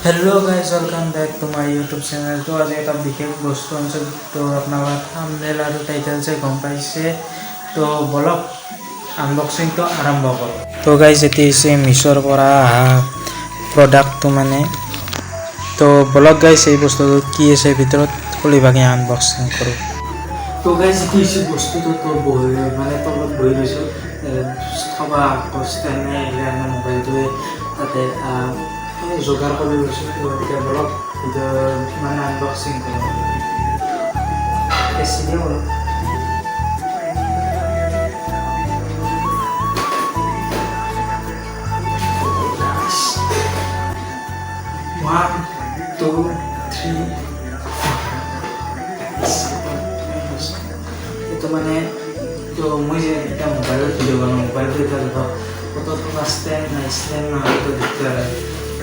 Hello guys, welcome back to my YouTube channel. तो आज एक विशेष बस्तु आनिছোঁ। तो আপোনালোকে থাম্বনেইল আৰু টাইটেলছে গম পাইছে। তো বলক আনবক্সিংটো আৰম্ভ কৰোঁ। তো গাইস, এটি হৈছে মিছৰ পৰা অহা প্ৰডাক্টটো মানে। তো বলক গাইস, এই বস্তুটো কি আছে ভিতৰত খুলি ভাঙি আনবক্সিং কৰোঁ। তো গাইস, এটি হৈছে বস্তুটো তো বহি মানে তলত বহি লৈছোঁ থবা কষ্টেনে এইবিলাক মোবাইলটোৱে তাতে যোগাৰ কৰি লৈছোঁ। তো এতিয়া বলক মানে আনবক্সিং কৰোঁ। চিনি কৰোঁ। 1 2 3 itu মানে তো মই যে এটা মোবাইলত ভিডিও বানাওঁ, মোবাইলটো এটা ধৰক ফটো থকা ষ্টেণ্ড না হয়তো দিতে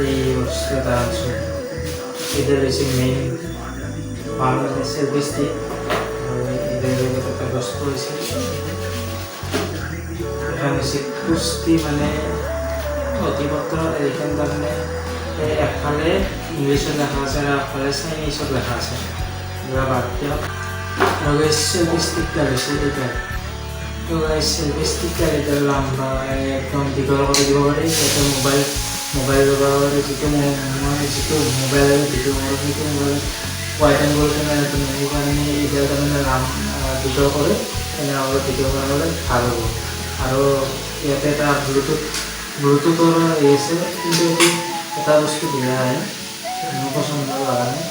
এই বস্তু এটা আনছোঁ। এটা হৈছে মেইন ভাল মানে সেলফি ষ্টিক। এটার একটা বস্তু হয়েছে এখানে হচ্ছে কুস্তি মানে নথিপত্র। এইখানে তাৰমানে একফালে ইংলিছত লেখা আছে আৰু একফালে চাইনিজত লেখা আছে। বাদ দিয়ক। আৰু সেলফি ষ্টিকটা হৈছে এইটা। তো সেলফি ষ্টিকটা এটা লম্বা একদম দীঘল কৰি দিব পাৰি। যাতে মোবাইল ব্যৱহাৰ যিটো মোবাইল ভিডিঅ' কৰোঁ সেইটো মোবাইল হোৱাইট এংগল কেমেৰাটো মোৰ কাৰণে এতিয়া তাৰমানে দীঘল কৰি কেনে অলপ ভিডিঅ' বনাবলৈ ভাল হ'ব। আৰু ইয়াতে এটা ব্লুটুথৰ আছে, কিন্তু এইটো এটা বস্তু দিয়া হয় মোৰ পচন্দ লগা নাই।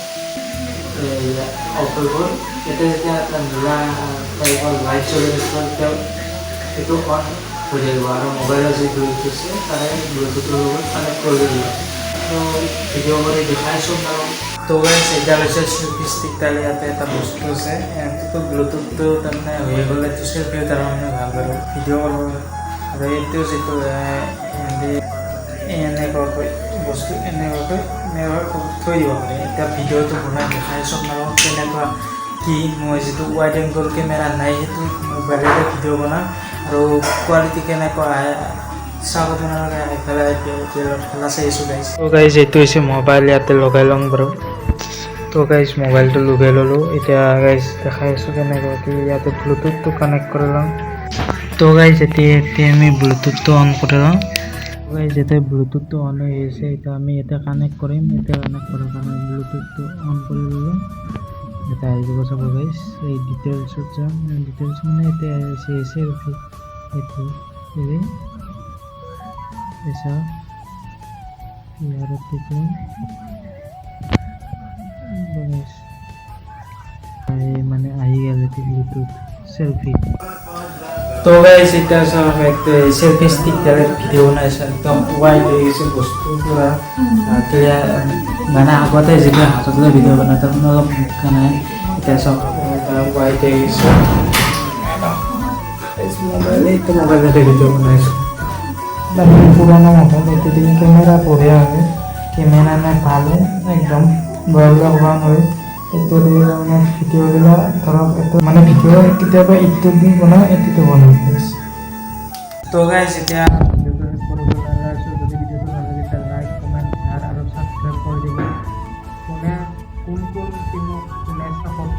অফ হৈ গ'ল। ইয়াতে যেতিয়া এটা নীলা টাইপৰ লাইট জ্বলি থাকিব তেতিয়াও সেইটো অন হৈ থাকিব আৰু মোবাইলৰ যি ব্লুটুথ আছে তাৰে ব্লুটুথৰ লগত কানেক্ট কৰি দিব। তো ভিডিঅ' কৰি দেখাইছোঁ আৰু। তো গাইস, এটা হৈছে সেলফি ষ্টিক। তাৰে ইয়াতে এটা বস্তু আছে, এইটো ব্লুটুথটো তাৰমানে হৈ গ'লে এইটো সেলফিও তাৰমানে ভাল বাৰু ভিডিঅ' কৰিব। আৰু এইটো যিটো এনেকুৱাকৈ বস্তু এনেকুৱাকৈ থৈ দিব পাৰে। এতিয়া ভিডিঅ'টো বনাই দেখাইছোঁ আপোনালোকক কেনেকুৱা কি। মই যিটো ৱাইড এংগল কেমেৰা নাই সেইটো মোবাইলতে ভিডিঅ' বনাওঁ আৰু কোৱালিটি কেনেকুৱা আহে চাব আপোনালোকে এইফালে খেলা চাইছোঁ গাইছ। তো গাইছ, এইটো হৈছে মোবাইল, ইয়াতে লগাই ল'ম বাৰু। তো গাইছ, মোবাইলটো লগাই ল'লোঁ। এতিয়া গাইছ দেখাই আছোঁ কেনেকুৱা কি। ইয়াতে ব্লুটুথটো কানেক্ট কৰি লওঁ। তো গাইছ, এতিয়া আমি ব্লুটুথটো অন কৰি লওঁ। গাইছ, এতিয়া ব্লুটুথটো অন হৈ আছে। এতিয়া আমি এতিয়া কানেক্ট কৰিম। এতিয়া কানেক্ট কৰাৰ কাৰণে ব্লুটুথটো অন কৰি ল'লোঁ। এটা আহি যাব চাব গাইছ। এই ডিটেইলছত যাম। ডিটেইলছ মানে এতিয়া আছে সেলফি। এইটো এসা ইয়াৰ টিপি মানে আহি গেল ব্লুটুথ সেলফি। তো গাইস, এটা সব একটা সেলফি স্টিক দ্বারা ভিডিও বানাইছে। একদম ওয়াইড হয়ে গেছে বস্তু পুরা ক্লিয়ার। মানে আগতে যেটা হাতত ভিডিও বানাই তখন অলপ মুখা নাই। এটা সব ওয়াইড হয়ে গেছে। মোবাইলতে ভিডিও বানাইছো। পুরানো মোবাইল, এতে দিকে ক্যামেরা পড়ে আছে। ক্যামেরা না ভালো একদম বড় বড় হয়। এইটো দিয়ে মানে ভিডিঅ'গুলো ধৰক এইটো মানে ভিডিঅ' কেতিয়াবা ইটো দি বনাওঁ, এইটোতো বনাওঁ গাইছ। তো গাইছ, এতিয়া ভিডিঅ'টো কৰিবলৈ ওলাইছোঁ। যদি ভিডিঅ'টো ভাল লাগে তেতিয়া লাইক কমেণ্ট শ্বেয়াৰ আৰু ছাবস্ক্ৰাইব কৰি দিব। কোন টিমক কোনে ছাপোৰ্ট